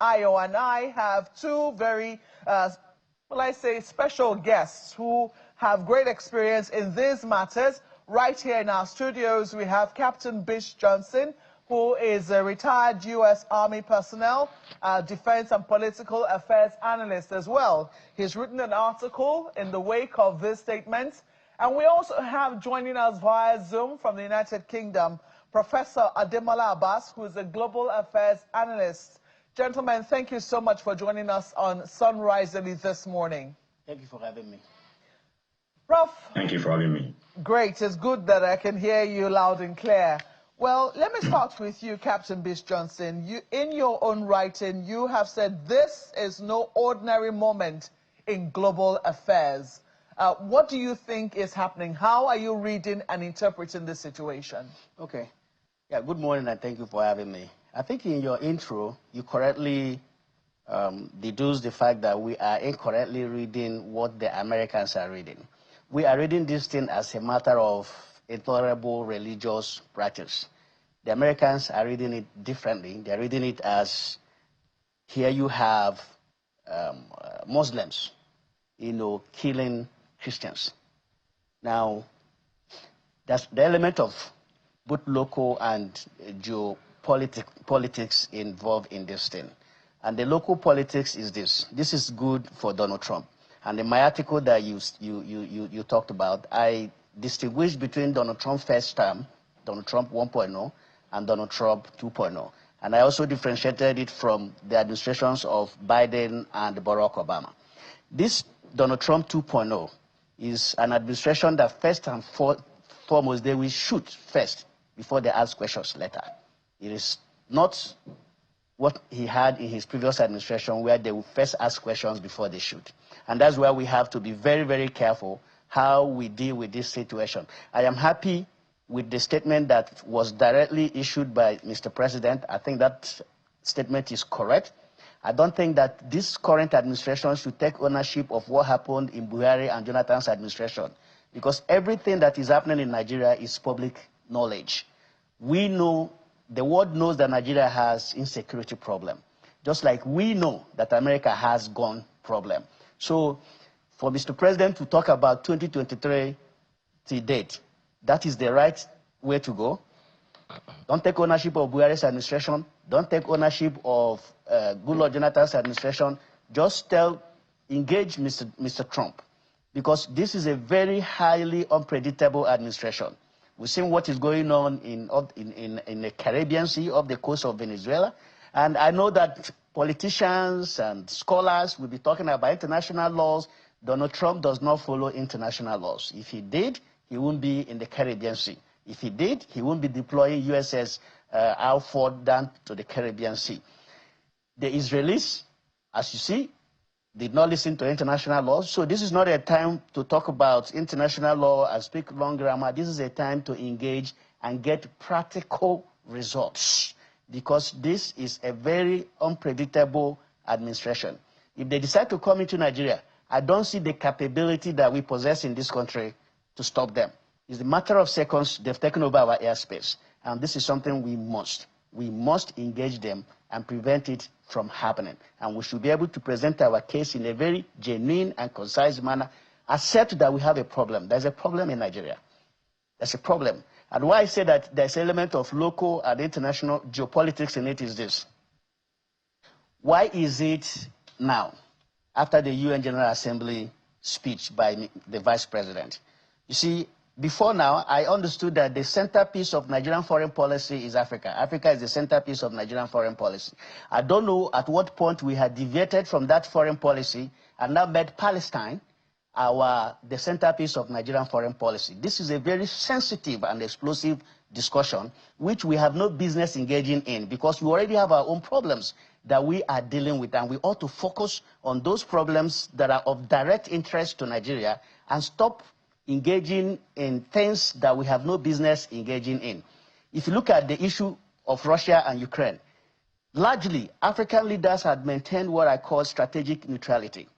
Ayo and I have two very, special guests who have great experience in these matters. Right here in our studios, we have Captain Bish Johnson, who is a retired U.S. Army personnel, defense and political affairs analyst as well. He's written an article in the wake of this statement. And we also have joining us via Zoom from the United Kingdom, Professor Ademola Abbas, who is a global affairs analyst. Gentlemen, thank you so much for joining us on Sunrise Early this morning. Thank you for having me. Prof. Thank you for having me. Great. It's good that I can hear you loud and clear. Well, let me start with you, Captain Bish Johnson. In your own writing, you have said this is no ordinary moment in global affairs. What do you think is happening? How are you reading and interpreting this situation? Okay. Yeah, good morning and thank you for having me. I think in your intro, you correctly deduced the fact that we are incorrectly reading what the Americans are reading. We are reading this thing as a matter of intolerable religious practice. The Americans are reading it differently. They're reading it as, here you have Muslims, killing Christians. Now, that's the element of both local and geopolitics involved in this thing. And the local politics is this. This is good for Donald Trump. And in my article that you talked about, I distinguished between Donald Trump's first term, Donald Trump 1.0, and Donald Trump 2.0. And I also differentiated it from the administrations of Biden and Barack Obama. This Donald Trump 2.0 is an administration that first and foremost, they will shoot first before they ask questions later. It is not what he had in his previous administration where they will first ask questions before they shoot. And that's why we have to be very, very careful how we deal with this situation. I am happy with the statement that was directly issued by Mr. President. I think that statement is correct. I don't think that this current administration should take ownership of what happened in Buhari and Jonathan's administration, because everything that is happening in Nigeria is public knowledge. We know, the world knows that Nigeria has insecurity problem, just like we know that America has gun problem. So for Mr. President to talk about 2023 to date, that is the right way to go. Don't take ownership of Buhari's administration. Don't take ownership of Goodluck Jonathan's administration. Just engage Mr. Trump, because this is a very highly unpredictable administration. We've seen what is going on in the Caribbean Sea, off the coast of Venezuela. And I know that politicians and scholars will be talking about international laws. Donald Trump does not follow international laws. If he did, he wouldn't be in the Caribbean Sea. If he did, he wouldn't be deploying USS Alford down to the Caribbean Sea. The Israelis, as you see, did not listen to international laws. So this is not a time to talk about international law and speak long grammar. This is a time to engage and get practical results, because this is a very unpredictable administration. If they decide to come into Nigeria, I don't see the capability that we possess in this country to stop them. It's a matter of seconds. They've taken over our airspace. And this is something we must engage them and prevent it from happening. And we should be able to present our case in a very genuine and concise manner, accept that we have a problem. There's a problem in Nigeria. There's a problem. And why I say that there's an element of local and international geopolitics in it is this. Why is it now, after the UN General Assembly speech by the Vice President? You see, before now, I understood that the centerpiece of Nigerian foreign policy is Africa. Africa is the centerpiece of Nigerian foreign policy. I don't know at what point we had deviated from that foreign policy and now made Palestine the centerpiece of Nigerian foreign policy. This is a very sensitive and explosive discussion, which we have no business engaging in, because we already have our own problems that we are dealing with, and we ought to focus on those problems that are of direct interest to Nigeria and stop engaging in things that we have no business engaging in. If you look at the issue of Russia and Ukraine, largely African leaders had maintained what I call strategic neutrality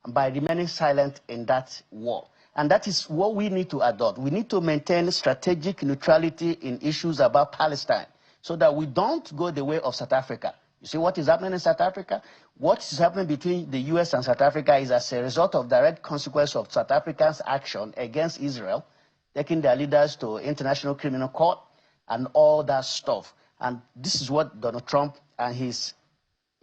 by remaining silent in that war. And that is what we need to adopt. We need to maintain strategic neutrality in issues about Palestine, so that we don't go the way of South Africa. You see what is happening in South Africa? What is happening between the US and South Africa is as a result of direct consequence of South Africa's action against Israel, taking their leaders to International Criminal Court and all that stuff. And this is what Donald Trump and his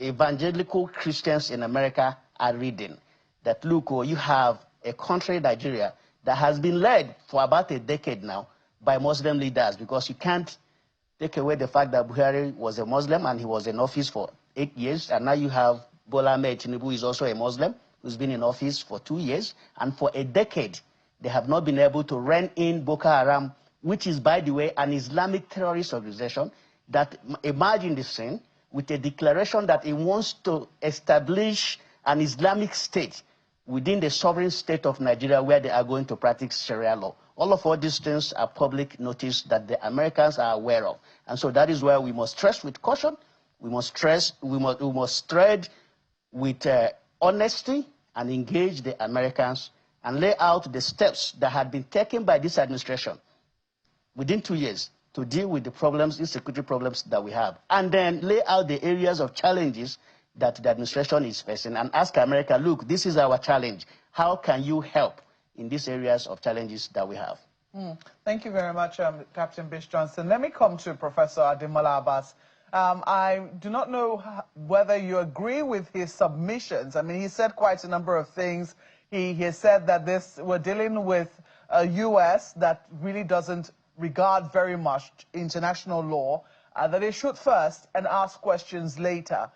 evangelical Christians in America are reading. That look, oh, you have a country, Nigeria, that has been led for about a decade now by Muslim leaders, because you can't take away the fact that Buhari was a Muslim and he was in office for 8 years, and now you have Bola Ahmed Tinubu, who is also a Muslim, who's been in office for 2 years, and for a decade, they have not been able to rein in Boko Haram, which is, by the way, an Islamic terrorist organization that emerged in the scene with a declaration that it wants to establish an Islamic state within the sovereign state of Nigeria, where they are going to practice Sharia law. All these things are public notice that the Americans are aware of. And so that is where we must tread with caution. We must tread with honesty and engage the Americans and lay out the steps that had been taken by this administration within 2 years to deal with the problems, insecurity problems that we have. And then lay out the areas of challenges that the administration is facing and ask America, look, this is our challenge. How can you help in these areas of challenges that we have? Thank you very much, Captain Bish Johnson. Let me come to Professor Ademola Abbas. I do not know whether you agree with his submissions. I mean, he said quite a number of things. He has said that we're dealing with a U.S. that really doesn't regard very much international law, that they shoot first and ask questions later.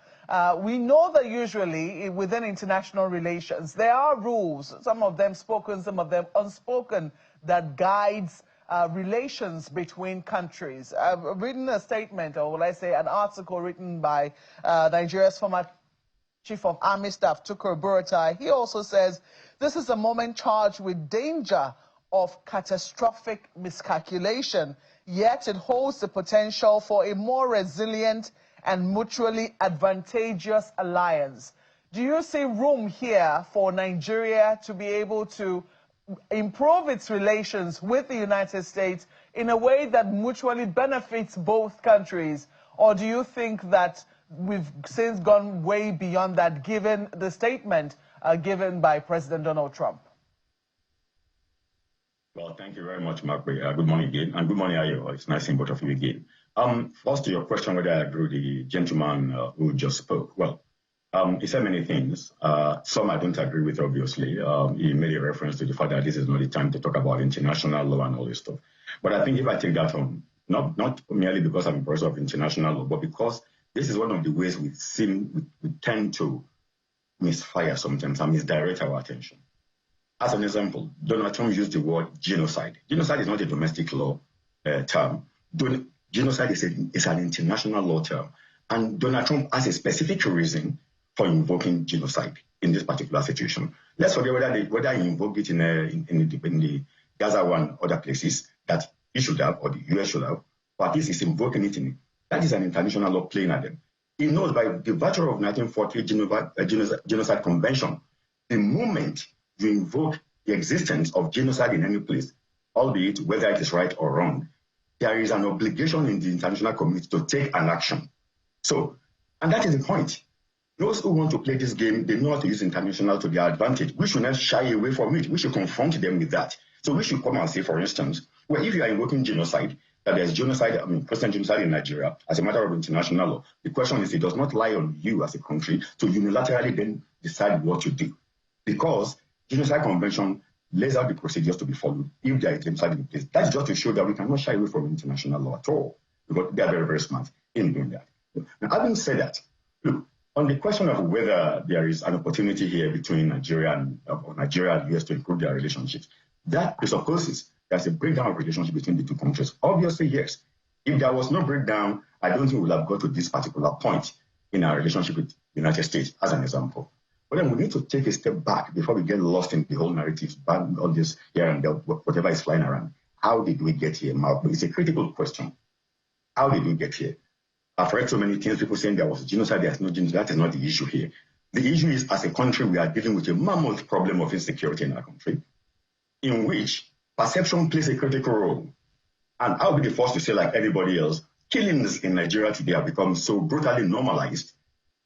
We know that usually within international relations, there are rules, some of them spoken, some of them unspoken, that guides relations between countries. I've written a statement, or will I say an article written by Nigeria's former Chief of Army Staff, Tukur Buratai. He also says, this is a moment charged with danger of catastrophic miscalculation, yet it holds the potential for a more resilient and mutually advantageous alliance. Do you see room here for Nigeria to be able to improve its relations with the United States in a way that mutually benefits both countries? Or do you think that we've since gone way beyond that, given the statement given by President Donald Trump? Well, thank you very much, Mark. Good morning again, and good morning, Ayo. It's nice seeing both of you again. First, to your question whether I agree with the gentleman who just spoke. Well, he said many things. Some I don't agree with, obviously. He made a reference to the fact that this is not the time to talk about international law and all this stuff. But I think if I take that on, not merely because I'm a person of international law, but because this is one of the ways we tend to misfire sometimes and misdirect our attention. As an example, Donald Trump used the word genocide. Genocide is not a domestic law term. Genocide is an international law term. And Donald Trump has a specific reason for invoking genocide in this particular situation. Let's forget whether he invoked it in the Gaza one other places that he should have, or the US should have, but at least he's invoking it in. That is an international law playing at them. He knows by the virtue of 1940 Genocide Convention, the moment you invoke the existence of genocide in any place, albeit whether it is right or wrong, there is an obligation in the international community to take an action. So, and that is the point. Those who want to play this game, they know how to use international to their advantage. We should not shy away from it. We should confront them with that. So we should come and say, for instance, well, if you are invoking genocide, that there's genocide, present genocide in Nigeria, as a matter of international law, the question is, it does not lie on you as a country to unilaterally then decide what to do. Because Genocide Convention lays out the procedures to be followed if there is genocide in place. That's just to show that we cannot shy away from international law at all, because they are very, very smart in doing that. Now, having said that, look, on the question of whether there is an opportunity here between Nigeria and the US to improve their relationships, that presupposes there's a breakdown of relationship between the two countries. Obviously, yes. If there was no breakdown, I don't think we would have got to this particular point in our relationship with the United States, as an example. But then we need to take a step back before we get lost in the whole narrative, all this here and there, whatever is flying around. How did we get here, Mark? It's a critical question. How did we get here? I've read so many things, people saying there was genocide, there's no genocide. That is not the issue here. The issue is, as a country, we are dealing with a mammoth problem of insecurity in our country, in which perception plays a critical role. And I'll be the first to say, like everybody else, killings in Nigeria today have become so brutally normalized.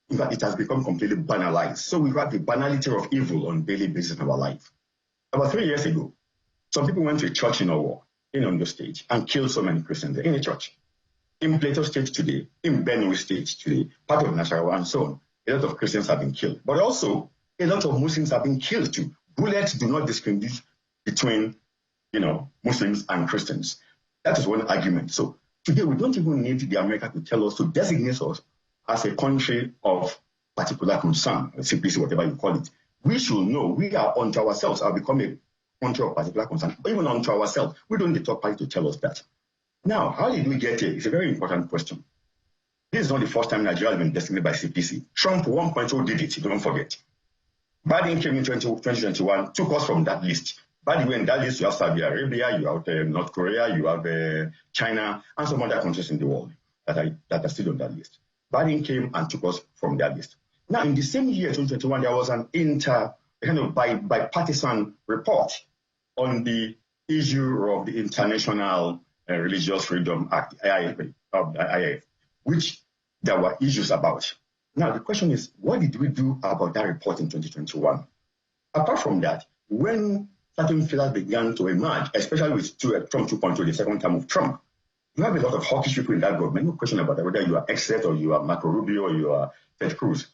In fact, it has become completely banalized. So we have the banality of evil on a daily basis in our life. About 3 years ago, some people went to a church in Owo, in Ondo State, and killed so many Christians in a church. In Plateau State today, in Benue State today, part of Nasarawa and so on, a lot of Christians have been killed. But also, a lot of Muslims have been killed too. Bullets do not discriminate between, Muslims and Christians. That is one argument. So today, we don't even need the America to tell us, to designate us as a country of particular concern, CPC, whatever you call it. We should know we are unto ourselves, are becoming a country of particular concern, or even unto ourselves. We don't need the top party to tell us that. Now, how did we get here? It's a very important question. This is not the first time Nigeria has been designated by CPC. Trump 1.0 did it, don't forget. Biden came in 2021, took us from that list. By the way, in that list, you have Saudi Arabia, you have North Korea, you have China, and some other countries in the world that are still on that list. Biden came and took us from that list. Now, in the same year, 2021, there was an bipartisan report on the issue of the International Religious Freedom Act, IIF, which there were issues about. Now, the question is, what did we do about that report in 2021? Apart from that, when certain figures began to emerge, especially with Trump 2.2, the second term of Trump, you have a lot of hawkish people in that government, no question about that, whether you are Exet or you are Marco Rubio or you are Ted Cruz.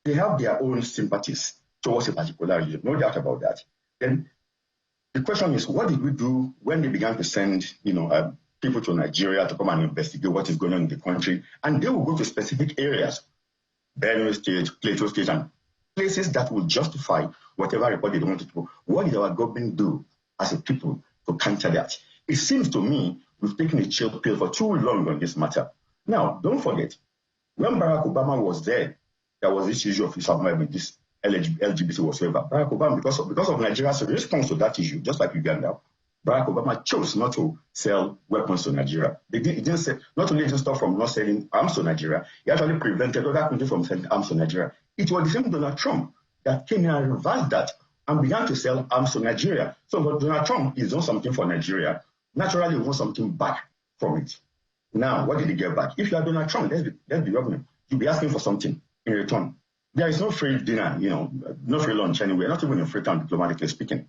They have their own sympathies towards a particular region, no doubt about that. Then the question is, what did we do when they began to send, people to Nigeria to come and investigate what is going on in the country? And they will go to specific areas, Benue State, Plateau State, and places that will justify whatever report they want to do. What did our government do as a people to counter that? It seems to me we've taken a chill pill for too long on this matter. Now, don't forget, when Barack Obama was there was this issue of with this LGBT whatsoever. Barack Obama, because of Nigeria's response to that issue, just like Uganda, Barack Obama chose not to sell weapons to Nigeria. He didn't say, not only did stop from not selling arms to Nigeria, he actually prevented other countries from selling arms to Nigeria. It was the same Donald Trump that came in and reversed that and began to sell arms to Nigeria. So when Donald Trump is doing something for Nigeria, naturally he wants something back from it. Now, what did he get back? If you are Donald Trump, let's be government, you'll be asking for something in return. There is no free dinner, no free lunch anywhere, not even in Freetown, diplomatically speaking.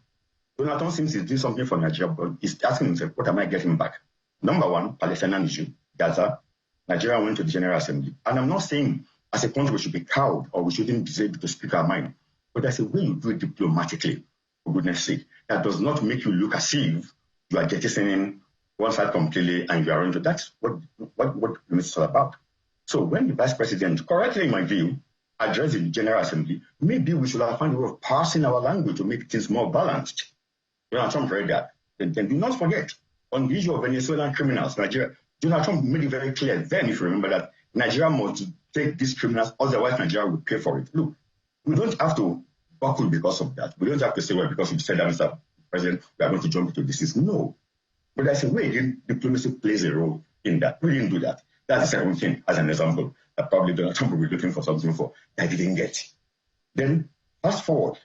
Donald Trump seems he's doing something for Nigeria, but he's asking himself, what am I getting back? Number one, Palestinian issue, Gaza. Nigeria went to the General Assembly. And I'm not saying as a country we should be cowed or we shouldn't be able to speak our mind. But there's a way you do it diplomatically, for goodness sake. That does not make you look as if you are jettisoning one side completely and you are into that's what it's all about. So when the Vice President, correctly in my view, addressed the General Assembly, maybe we should have found a way of parsing our language to make things more balanced. Donald Trump read that. Then do not forget, on the issue of Venezuelan criminals, Nigeria, Donald Trump made it very clear then, if you remember, that Nigeria must take these criminals, otherwise Nigeria will pay for it. Look, we don't have to buckle because of that. We don't have to say, well, because you said that, Mr. President, we are going to jump into this. No. But there's a way diplomacy plays a role in that. We didn't do that. That's the second thing, as an example, that probably Donald Trump will be looking for something for that he didn't get. Then, fast forward.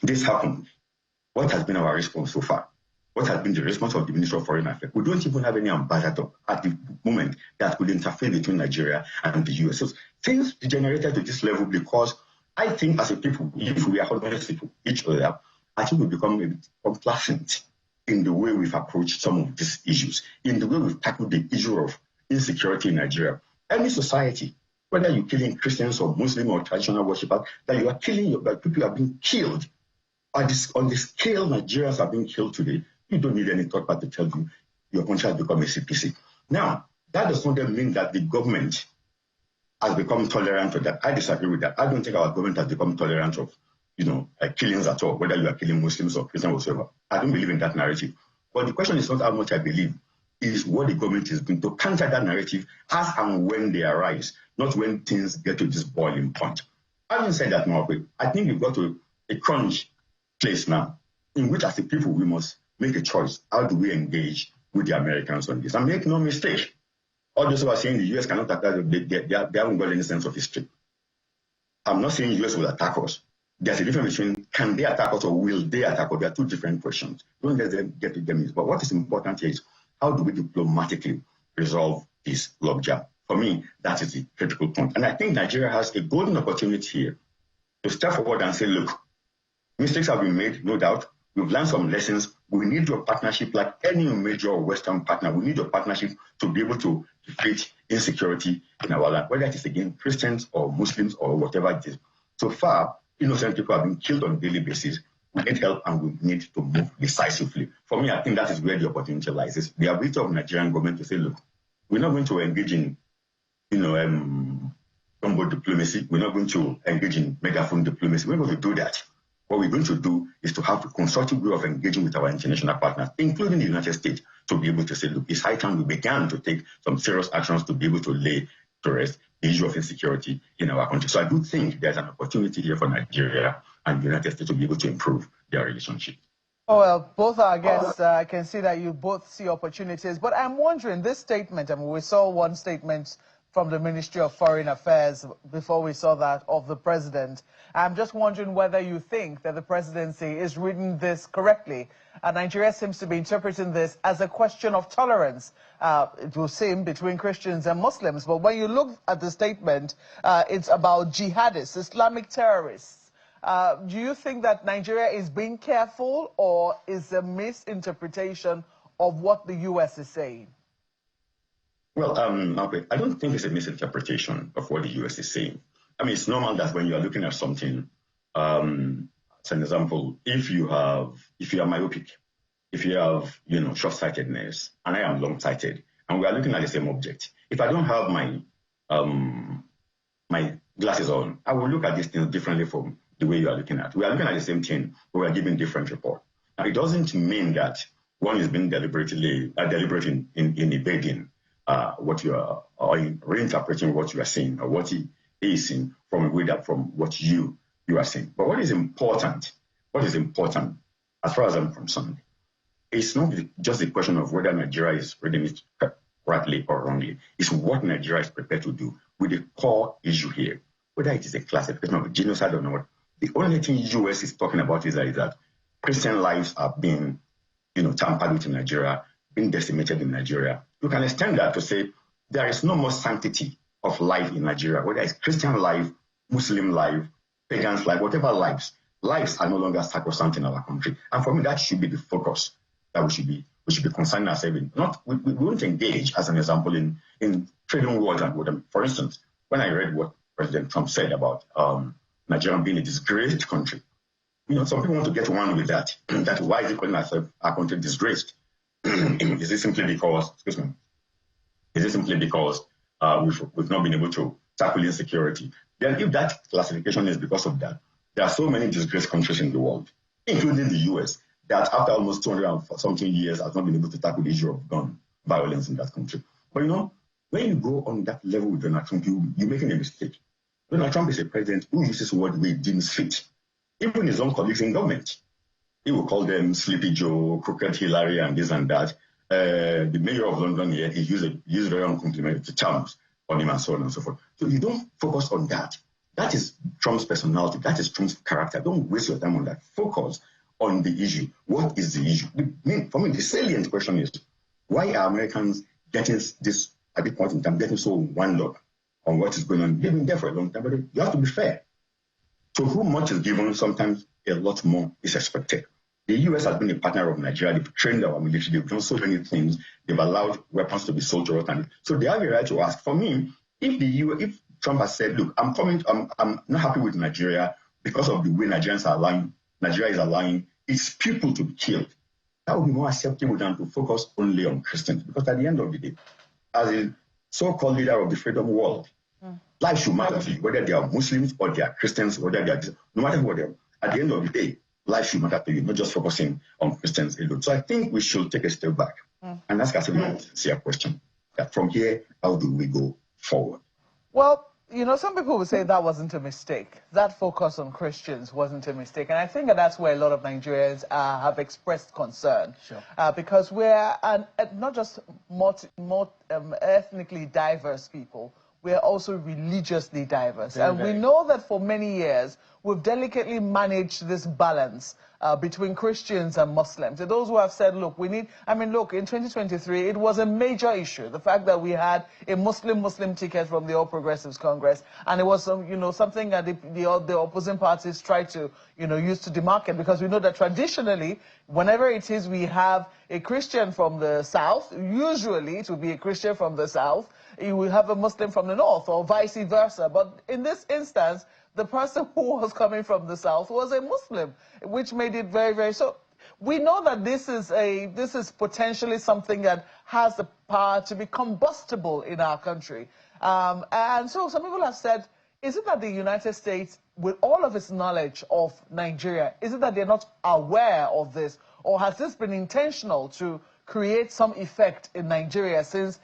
This happened. What has been our response so far? What has been the response of the Ministry of Foreign Affairs? We don't even have any ambassador at the moment that could interfere between Nigeria and the US. So things degenerated to this level because I think as a people, if we are honest with each other, I think we become a bit complacent in the way we've approached some of these issues, in the way we've tackled the issue of insecurity in Nigeria. Any society, whether you're killing Christians or Muslim or traditional worshippers, that you are killing, people are being killed. On the scale Nigerians are being killed today, you don't need any third party to tell you your country has become a CPC. Now, that does not mean that the government has become tolerant of that. I disagree with that. I don't think our government has become tolerant of, killings at all, whether you are killing Muslims or Christians or whatever. I don't believe in that narrative. But the question is not how much I believe, is what the government is doing to counter that narrative as and when they arise, not when things get to this boiling point. Having said that, Mark, I think we've got to a crunch place now, in which as a people we must make a choice. How do we engage with the Americans on this? And make no mistake, all those who are saying the US cannot attack, they haven't got any sense of history. I'm not saying the US will attack us. There's a difference between can they attack us or will they attack us? There are two different questions. Don't let them get to them. But what is important here is how do we diplomatically resolve this logjam. For me, that is the critical point. And I think Nigeria has a golden opportunity here to step forward and say, look, mistakes have been made, no doubt. We've learned some lessons. We need your partnership like any major Western partner. We need your partnership to be able to defeat insecurity in our land, whether it is against Christians or Muslims or whatever it is. So far, innocent people have been killed on a daily basis. We need help and we need to move decisively. For me, I think that is where the opportunity lies. It's the ability of Nigerian government to say, look, we're not going to engage in, combo diplomacy. We're not going to engage in megaphone diplomacy. We're not going to do that. What we're going to do is to have a constructive way of engaging with our international partners, including the United States, to be able to say, look, it's high time we began to take some serious actions to be able to lay to rest the issue of insecurity in our country. So I do think there's an opportunity here for Nigeria and the United States to be able to improve their relationship. Oh, well, both our guests, I can see that you both see opportunities. But I'm wondering, this statement, I mean, we saw one statement from the Ministry of Foreign Affairs before we saw that of the president. I'm just wondering whether you think that the presidency is reading this correctly. Nigeria seems to be interpreting this as a question of tolerance, it will seem, between Christians and Muslims. But when you look at the statement, it's about jihadists, Islamic terrorists. Do you think that Nigeria is being careful, or is a misinterpretation of what the U.S. is saying? Well, I don't think it's a misinterpretation of what the U.S. is saying. I mean, it's normal that when you are looking at something, as an example, if you are myopic, if you have, short-sightedness, and I am long-sighted, and we are looking at the same object, if I don't have my my glasses on, I will look at these things differently from the way you are looking at. We are looking at the same thing, but we are giving different report. Now, it doesn't mean that one is being deliberate in evading what you are, or in reinterpreting what you are saying, or what he is saying from a way that from what you are saying. But what is important, as far as I'm concerned, it's not just a question of whether Nigeria is reading it rightly or wrongly. It's what Nigeria is prepared to do with the core issue here, whether it is a classification of genocide or not. The only thing U.S. is talking about is that Christian lives are being, tampered with in Nigeria, being decimated in Nigeria. You can extend that to say there is no more sanctity of life in Nigeria, whether it's Christian life, Muslim life, pagans life, whatever lives are no longer sacrosanct in our country. And for me, that should be the focus that we should be concerned ourselves in. We won't engage, as an example, in trading wars and whatever. For instance, when I read what President Trump said about Nigeria being a disgraced country, some people want to get one with that. That why is it calling our country disgraced? Is it simply because, we've not been able to tackle insecurity? Then if that classification is because of that, there are so many disgraced countries in the world, including the U.S., that after almost 200-something years has not been able to tackle the issue of gun violence in that country. But when you go on that level with Donald Trump, you're making a mistake. Donald Trump is a president who uses words where it didn't fit. Even his own colleagues in government, he will call them Sleepy Joe, Crooked Hillary, and this and that. The mayor of London here, he used very uncomplimentary terms on him and so on and so forth. So you don't focus on that. That is Trump's personality. That is Trump's character. Don't waste your time on that. Focus on the issue. What is the issue? For me, the salient question is, why are Americans getting this, at this point in time, getting so wound up on what is going on? They've been there for a long time, but you have to be fair. To whom much is given, sometimes a lot more is expected. The U.S. has been a partner of Nigeria. They've trained our military. They've done so many things. They've allowed weapons to be sold to us. And so they have a right to ask. For me, if Trump has said, look, I'm not happy with Nigeria because of the way Nigeria is allowing its people to be killed, that would be more acceptable than to focus only on Christians. Because at the end of the day, as a so-called leader of the freedom world, life should matter to you, whether they are Muslims or they are Christians, whether they are, no matter what they are. At the end of the day, life should matter to you, not just focusing on Christians alone. So I think we should take a step back and ask ourselves a sincere question. That from here, how do we go forward? Well, some people would say that wasn't a mistake. That focus on Christians wasn't a mistake. And I think that's where a lot of Nigerians have expressed concern. Sure. Because we're not just more ethnically diverse people. we are also religiously diverse. Very, and very. we know that for many years, we've delicately managed this balance between Christians and Muslims. And those who have said, look, we need, I mean, look, in 2023, it was a major issue, the fact that we had a Muslim ticket from the All Progressives Congress, and it was, something that the opposing parties tried to, use to demarcate, because we know that traditionally, whenever it is we have a Christian from the South, usually it will be a Christian from the South, you will have a Muslim from the North, or vice versa. But in this instance, the person who was coming from the South was a Muslim, which made it very, very... So we know that this is potentially something that has the power to be combustible in our country. And so some people have said, is it that the United States, with all of its knowledge of Nigeria, is it that they're not aware of this? Or has this been intentional to create some effect in Nigeria since,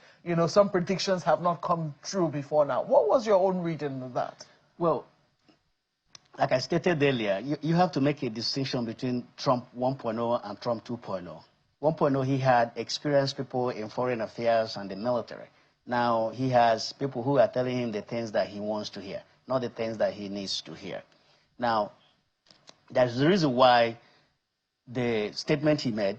some predictions have not come true before now? What was your own reading of that? Well, like I stated earlier, you have to make a distinction between Trump 1.0 and Trump 2.0. 1.0, he had experienced people in foreign affairs and the military. Now he has people who are telling him the things that he wants to hear, not the things that he needs to hear. Now, that's the reason why the statement he made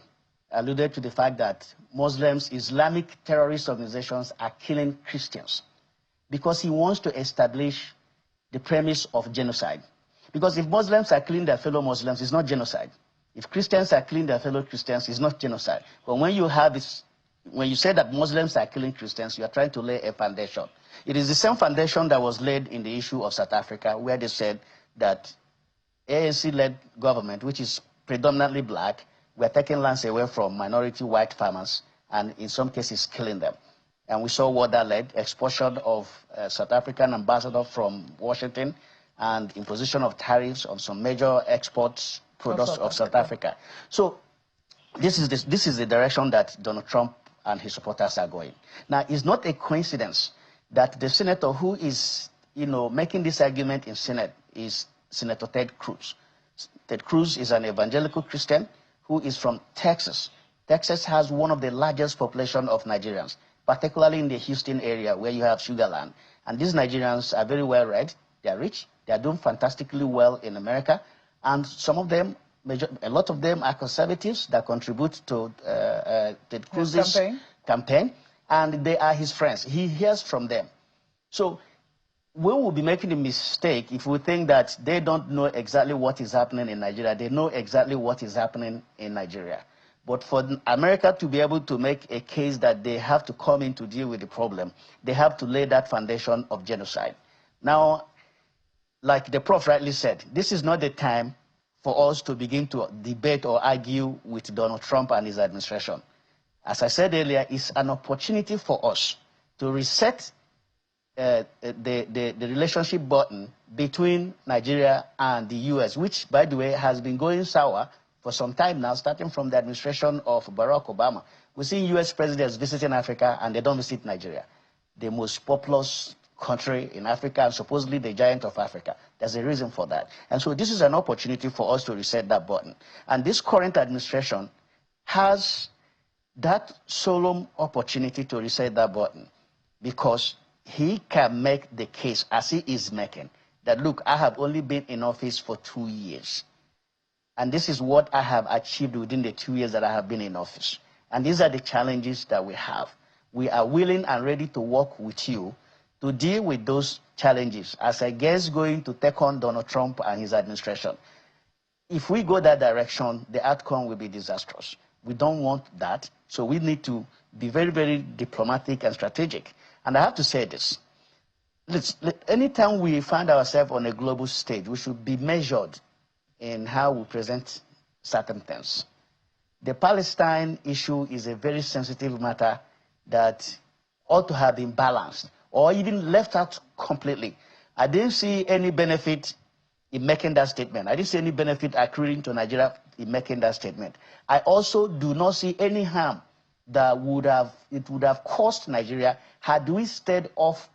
alluded to the fact that Muslims, Islamic terrorist organizations are killing Christians, because he wants to establish the premise of genocide. Because if Muslims are killing their fellow Muslims, it's not genocide. If Christians are killing their fellow Christians, it's not genocide. But when you have this, when you say that Muslims are killing Christians, you are trying to lay a foundation. It is the same foundation that was laid in the issue of South Africa, where they said that ANC-led government, which is predominantly black, were taking lands away from minority white farmers, and in some cases killing them. And we saw what that led: expulsion of South African ambassador from Washington, and imposition of tariffs on some major export products of South Africa. So this is the direction that Donald Trump and his supporters are going. Now, it's not a coincidence that the senator who is, making this argument in Senate is Senator Ted Cruz. Ted Cruz is an evangelical Christian who is from Texas. Texas has one of the largest population of Nigerians, particularly in the Houston area where you have Sugarland. And these Nigerians are very well read, they are rich, they are doing fantastically well in America, and some of them, a lot of them are conservatives that contribute to Ted Cruz's campaign, and they are his friends. He hears from them. So we will be making a mistake if we think that they don't know exactly what is happening in Nigeria. They know exactly what is happening in Nigeria. But for America to be able to make a case that they have to come in to deal with the problem, they have to lay that foundation of genocide. Now, like the Prof rightly said, this is not the time for us to begin to debate or argue with Donald Trump and his administration. As I said earlier, it's an opportunity for us to reset the relationship button between Nigeria and the U.S., which, by the way, has been going sour for some time now, starting from the administration of Barack Obama. We've seen U.S. presidents visiting Africa, and they don't visit Nigeria, the most populous country in Africa, and supposedly the giant of Africa. There's a reason for that. And so this is an opportunity for us to reset that button. And this current administration has that solemn opportunity to reset that button, because he can make the case, as he is making, that, look, I have only been in office for 2 years. And this is what I have achieved within the 2 years that I have been in office. And these are the challenges that we have. We are willing and ready to work with you to deal with those challenges as a guest going to take on Donald Trump and his administration. If we go that direction, the outcome will be disastrous. We don't want that, so we need to be very, very diplomatic and strategic. And I have to say this. Anytime we find ourselves on a global stage, we should be measured in how we present certain things. The Palestine issue is a very sensitive matter that ought to have been balanced or even left out completely. I didn't see any benefit in making that statement. I didn't see any benefit accruing to Nigeria in making that statement. I also do not see any harm that would have cost Nigeria had we stayed off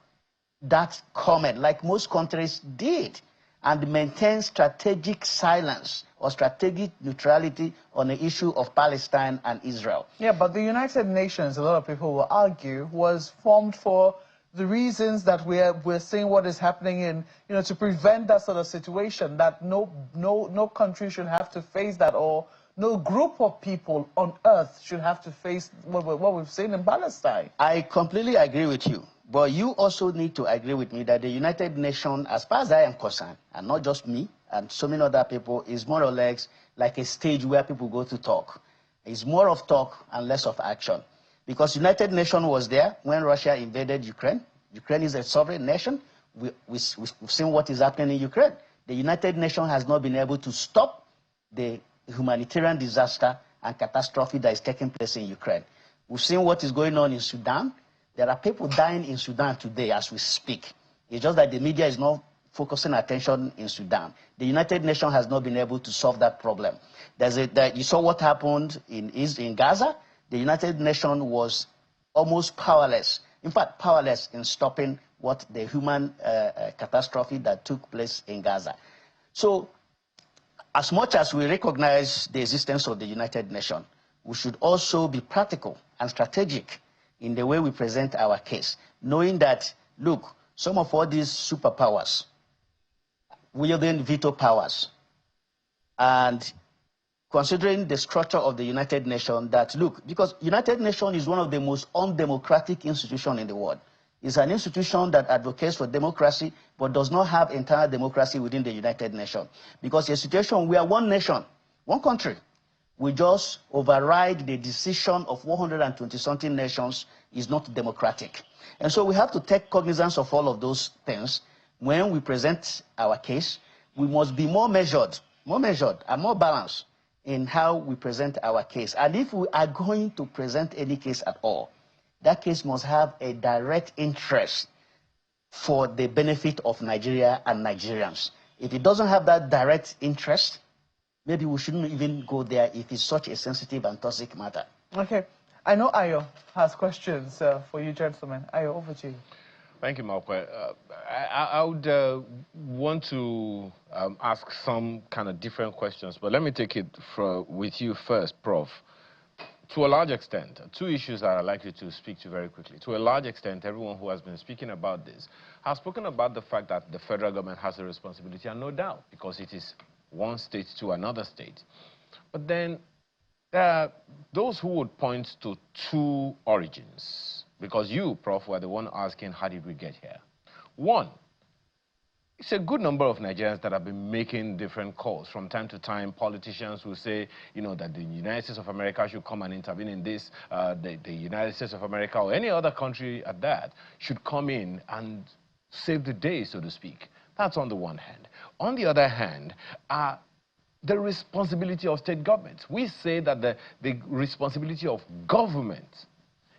that comment like most countries did and maintained strategic silence or strategic neutrality on the issue of Palestine and Israel. Yeah, but the United Nations, a lot of people will argue, was formed for the reasons that we're seeing what is happening in, to prevent that sort of situation, that no country should have to face that, or no group of people on earth should have to face what we've seen in Palestine. I completely agree with you. But you also need to agree with me that the United Nations, as far as I am concerned, and not just me, and so many other people, is more or less like a stage where people go to talk. It's more of talk and less of action. Because United Nations was there when Russia invaded Ukraine. Ukraine is a sovereign nation. We've seen what is happening in Ukraine. The United Nations has not been able to stop the humanitarian disaster and catastrophe that is taking place in Ukraine. We've seen what is going on in Sudan. There are people dying in Sudan today as we speak. It's just that the media is not focusing attention in Sudan. The United Nations has not been able to solve that problem. You saw what happened in Gaza. The United Nations was almost powerless, in fact, powerless in stopping what the human catastrophe that took place in Gaza. So, as much as we recognize the existence of the United Nations, we should also be practical and strategic in the way we present our case, knowing that, look, some of all these superpowers wielding veto powers, and considering the structure of the United Nations, that, look, because United Nations is one of the most undemocratic institutions in the world. It's an institution that advocates for democracy, but does not have internal democracy within the United Nations. Because a situation where one nation, one country, will just override the decision of 120-something nations is not democratic. And so we have to take cognizance of all of those things. When we present our case, we must be more measured and more balanced in how we present our case. And if we are going to present any case at all, that case must have a direct interest for the benefit of Nigeria and Nigerians. If it doesn't have that direct interest, maybe we shouldn't even go there if it's such a sensitive and toxic matter. Okay. I know Ayo has questions for you gentlemen. Ayo, over to you. Thank you, Malkwe. I would want to ask some kind of different questions, but let me take it with you first, Prof. To a large extent, two issues that I'd like you to speak to very quickly. To a large extent, everyone who has been speaking about this has spoken about the fact that the federal government has a responsibility, and no doubt, because it is one state to another state. But then there are those who would point to two origins, because you, Prof, were the one asking, how did we get here? One, it's a good number of Nigerians that have been making different calls. From time to time, politicians will say, that the United States of America should come and intervene in this. The United States of America, or any other country at that, should come in and save the day, so to speak. That's on the one hand. On the other hand, the responsibility of state governments. We say that the responsibility of government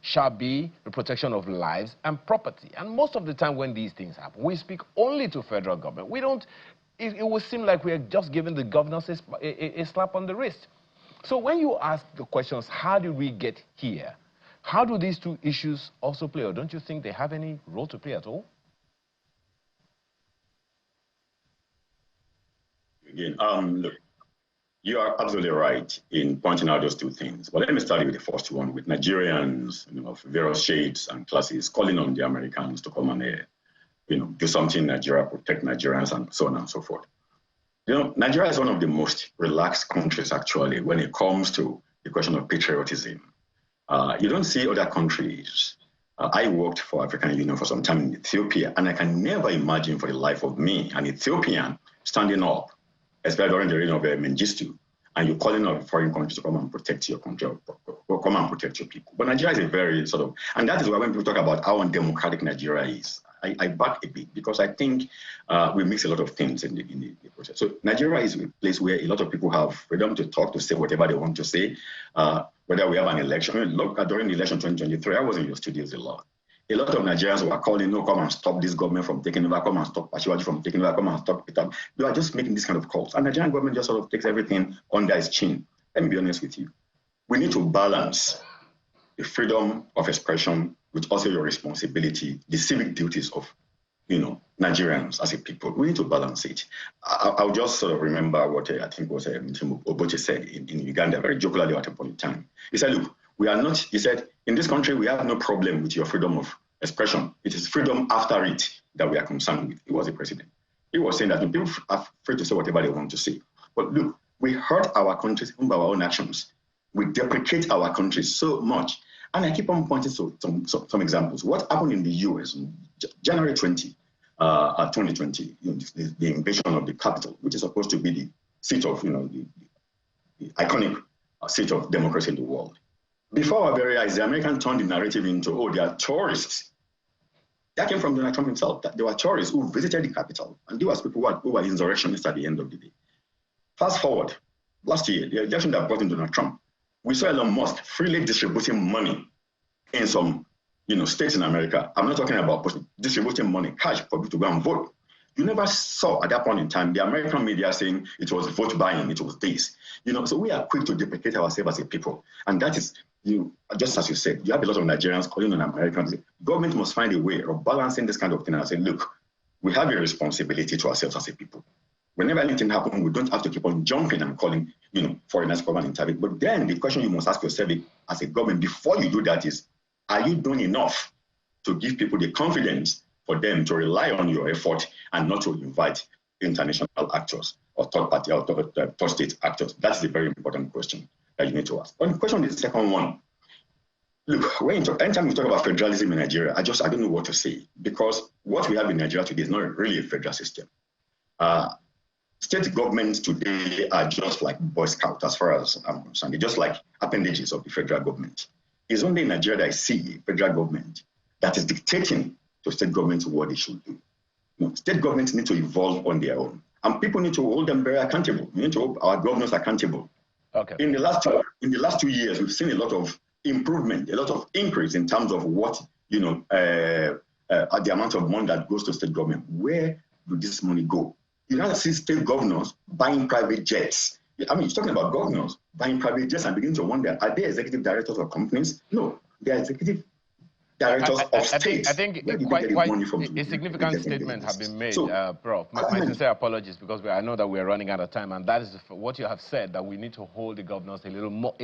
shall be the protection of lives and property. And most of the time when these things happen, we speak only to federal government. We don't, it would seem like we are just giving the governors a slap on the wrist. So when you ask the questions, how did we get here? How do these two issues also play? Or don't you think they have any role to play at all? Again, look, you are absolutely right in pointing out those two things. But let me start with the first one, with Nigerians of various shades and classes calling on the Americans to come and do something in Nigeria, protect Nigerians, and so on and so forth. Nigeria is one of the most relaxed countries, actually, when it comes to the question of patriotism. You don't see other countries. I worked for African Union for some time in Ethiopia, and I can never imagine for the life of me an Ethiopian standing up, especially during the reign of Mengistu, and you're calling on foreign countries to come and protect your country, or come and protect your people. But Nigeria is a very and that is why when people talk about how undemocratic Nigeria is, I back a bit, because I think we mix a lot of things in the process. So Nigeria is a place where a lot of people have freedom to talk, to say whatever they want to say, whether we have an election. Look, during the election 2023, I was in your studios a lot. A lot of Nigerians were calling, no, come and stop this government from taking over, come and stop Ashiwaji from taking over, come and stop it up. You are just making this kind of calls. And the Nigerian government just sort of takes everything under its chin. Let me be honest with you. We need to balance the freedom of expression with also your responsibility, the civic duties of, Nigerians as a people. We need to balance it. I'll just sort of remember what I think was Obote said in Uganda very jocularly at a point in time. He said, look, we are not, he said, in this country, we have no problem with your freedom of expression. It is freedom after it that we are concerned with. He was the president. He was saying that people are free to say whatever they want to say. But look, we hurt our countries by our own actions. We deprecate our countries so much. And I keep on pointing to some examples. What happened in the US on January 20, 2020, the invasion of the Capitol, which is supposed to be the seat of, the iconic seat of democracy in the world. Before our very eyes, the Americans turned the narrative into, oh, they are tourists. That came from Donald Trump himself. That there were tourists who visited the Capitol, and there was people who were insurrectionists at the end of the day. Fast forward, last year, the election that brought in Donald Trump, we saw Elon Musk freely distributing money in some states in America. I'm not talking about distributing money, cash for people to go and vote. You never saw at that point in time the American media saying it was vote buying, it was this. So we are quick to deprecate ourselves as a people. And that is, just as you said, you have a lot of Nigerians calling on Americans. Government must find a way of balancing this kind of thing and say, look, we have a responsibility to ourselves as a people. Whenever anything happens, we don't have to keep on jumping and calling, foreigners come and intervene. But then the question you must ask yourself as a government before you do that is, are you doing enough to give people the confidence for them to rely on your effort and not to invite international actors or third party or third state actors? That's the very important question that you need to ask. On the question, the second one, look, anytime we talk about federalism in Nigeria, I don't know what to say, because what we have in Nigeria today is not really a federal system. State governments today are just like Boy Scouts as far as I'm concerned. They're just like appendages of the federal government. It's only in Nigeria that I see a federal government that is dictating to state governments what they should do. State governments need to evolve on their own, and people need to hold them very accountable. We need to hold our governors accountable. Okay. In the last 2 years, we've seen a lot of improvement, a lot of increase in terms of what the amount of money that goes to state government. Where do this money go? You now see state governors buying private jets. I mean, you're talking about governors buying private jets and begin to wonder, are they executive directors of companies? No, they are executive directors of states. I think quite a significant statement have been made, Prof. My sincere apologies, because I know that we're running out of time, and that is what you have said, that we need to hold the governors a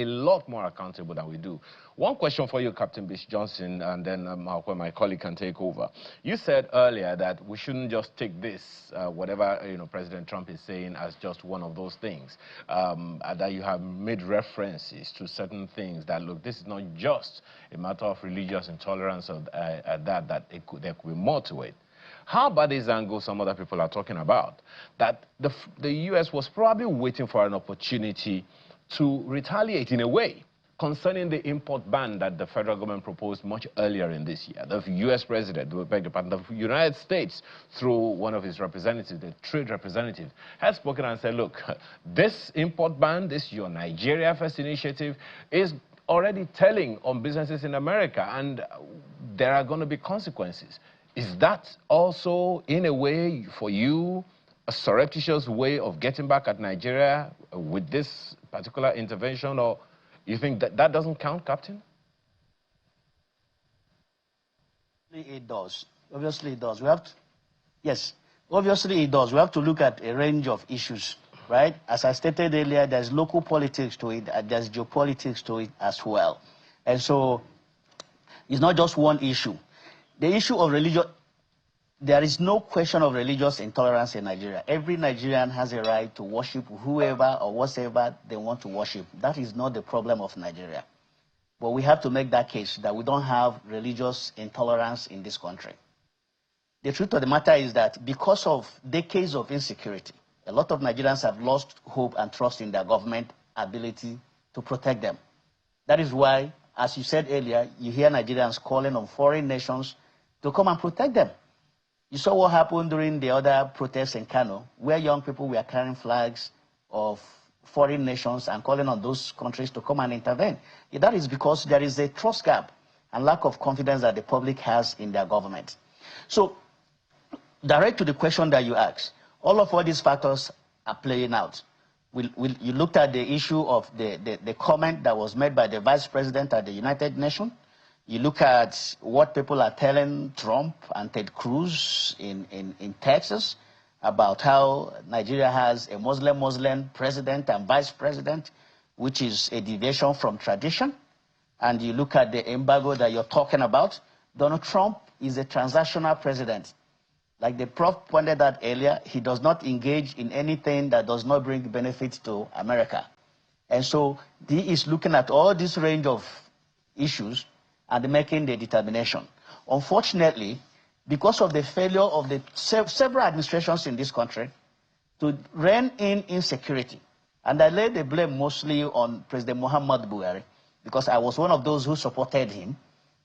lot more accountable than we do. One question for you, Captain Bish Johnson, and then my colleague can take over. You said earlier that we shouldn't just take this, whatever President Trump is saying, as just one of those things. That you have made references to certain things that, look, this is not just a matter of religious intolerance or there could be more to it. How about this angle some other people are talking about? That the U.S. was probably waiting for an opportunity to retaliate in a way concerning the import ban that the federal government proposed much earlier in this year. The U.S. president, the United States, through one of his representatives, the trade representative, has spoken and said, look, this import ban, this Your Nigeria First initiative, is already telling on businesses in America, and there are going to be consequences. Is that also, in a way, for you, a surreptitious way of getting back at Nigeria with this particular intervention, or you think that doesn't count, Captain? It does. Obviously it does. Yes, obviously it does. We have to look at a range of issues, right? As I stated earlier, there's local politics to it, and there's geopolitics to it as well. And so it's not just one issue. The issue of religion, there is no question of religious intolerance in Nigeria. Every Nigerian has a right to worship whoever or whatever they want to worship. That is not the problem of Nigeria. But we have to make that case that we don't have religious intolerance in this country. The truth of the matter is that because of decades of insecurity, a lot of Nigerians have lost hope and trust in their government ability to protect them. That is why, as you said earlier, you hear Nigerians calling on foreign nations to come and protect them. You saw what happened during the other protests in Kano, where young people were carrying flags of foreign nations and calling on those countries to come and intervene. That is because there is a trust gap and lack of confidence that the public has in their government. So, direct to the question that you asked, all these factors are playing out. You looked at the issue of the comment that was made by the Vice President at the United Nations. You look at what people are telling Trump and Ted Cruz in Texas about how Nigeria has a Muslim president and vice president, which is a deviation from tradition. And you look at the embargo that you're talking about. Donald Trump is a transactional president. Like the Prof pointed out earlier, he does not engage in anything that does not bring benefit to America. And so he is looking at all this range of issues and making the determination. Unfortunately, because of the failure of the several administrations in this country to rein in insecurity, and I lay the blame mostly on President Muhammad Buhari, because I was one of those who supported him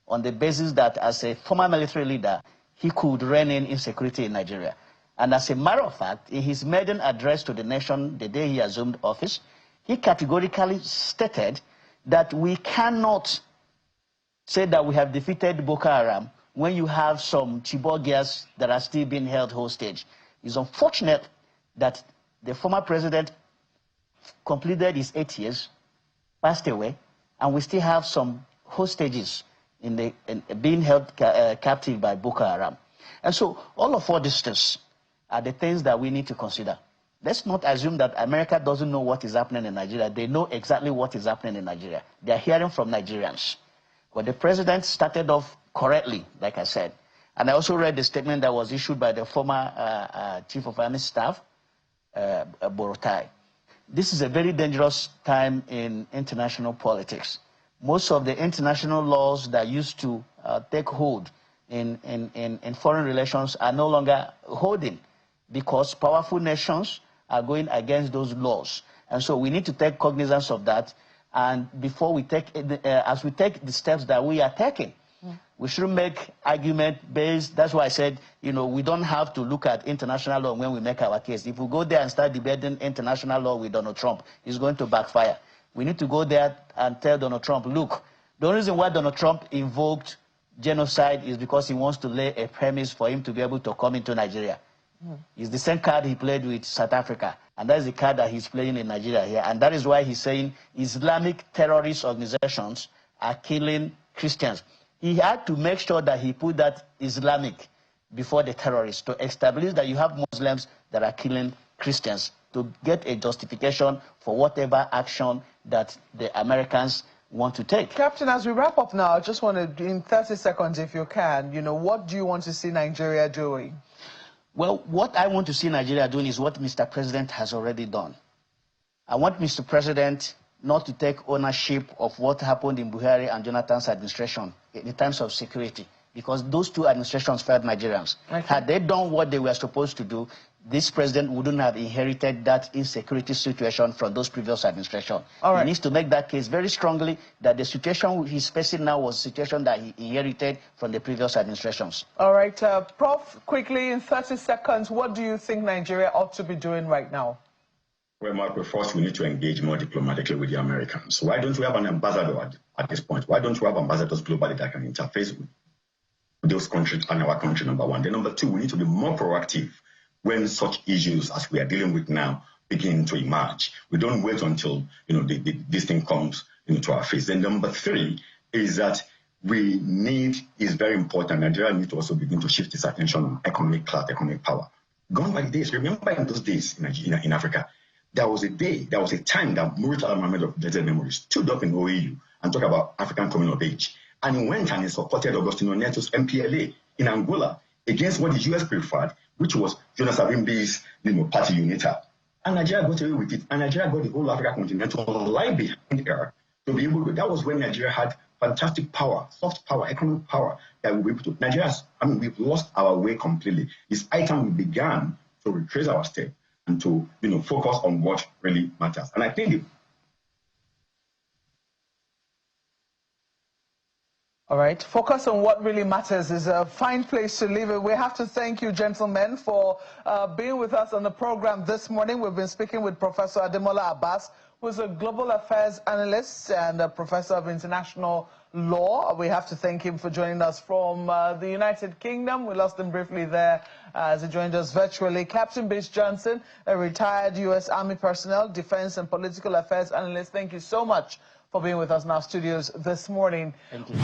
on the basis that as a former military leader, he could rein in insecurity in Nigeria. And as a matter of fact, in his maiden address to the nation the day he assumed office, he categorically stated that we cannot say that we have defeated Boko Haram when you have some Chibogias that are still being held hostage. It's unfortunate that the former president completed his 8 years, passed away, and we still have some hostages being held captive by Boko Haram. And so all these things are the things that we need to consider. Let's not assume that America doesn't know what is happening in Nigeria. They know exactly what is happening in Nigeria. They are hearing from Nigerians. But the president started off correctly, like I said. And I also read the statement that was issued by the former Chief of Army Staff, Borotai. This is a very dangerous time in international politics. Most of the international laws that used to take hold in foreign relations are no longer holding because powerful nations are going against those laws. And so we need to take cognizance of that. And before we take, as we take the steps that we are taking, we shouldn't make argument based. That's why I said, you know, we don't have to look at international law when we make our case. If we go there and start debating international law with Donald Trump, it's going to backfire. We need to go there and tell Donald Trump, look, the only reason why Donald Trump invoked genocide is because he wants to lay a premise for him to be able to come into Nigeria. It's the same card he played with South Africa, and that's the card that he's playing in Nigeria here. And that is why he's saying Islamic terrorist organizations are killing Christians. He had to make sure that he put that Islamic before the terrorists to establish that you have Muslims that are killing Christians to get a justification for whatever action that the Americans want to take. Captain, as we wrap up now, I just want to, in 30 seconds, if you can, you know, what do you want to see Nigeria doing? Well, what I want to see Nigeria doing is what Mr. President has already done. I want Mr. President not to take ownership of what happened in Buhari and Jonathan's administration in terms of security, because those two administrations failed Nigerians. Okay. Had they done what they were supposed to do, this president wouldn't have inherited that insecurity situation from those previous administrations. He needs to make that case very strongly that the situation he's facing now was a situation that he inherited from the previous administrations. All right, Prof, quickly in 30 seconds, what do you think Nigeria ought to be doing right now? Well, Marco, first we need to engage more diplomatically with the Americans. Why don't we have an ambassador at this point? Why don't we have ambassadors globally that can interface with those countries and our country, number one? Then number two, we need to be more proactive when such issues as we are dealing with now begin to emerge. We don't wait until, you know, this thing comes into our face. Then number three is that we need, is very important, Nigeria needs to also begin to shift its attention on economic class, economic power. Gone by the days, remember in those days in Africa, there was a time that Murtala Mohammed of blessed memory stood up in OAU and talked about African coming of age. And he went and he supported Agostinho Neto's MPLA in Angola against what the US preferred, which was Jonas Savimbi's party UNITA. And Nigeria got away with it. And Nigeria got the whole African continent to lie behind her to be able to. That was when Nigeria had fantastic power, soft power, economic power that we were able to. Nigeria's, we've lost our way completely. It's high time we began to retrace our step and to, focus on what really matters. And I think all right, focus on what really matters is a fine place to leave it. We have to thank you, gentlemen, for being with us on the program this morning. We've been speaking with Professor Ademola Abbas, who's a global affairs analyst and a professor of international law. We have to thank him for joining us from the United Kingdom. We lost him briefly there as he joined us virtually. Captain Bish Johnson, a retired U.S. Army personnel, defense and political affairs analyst. Thank you so much for being with us in our studios this morning. Thank you.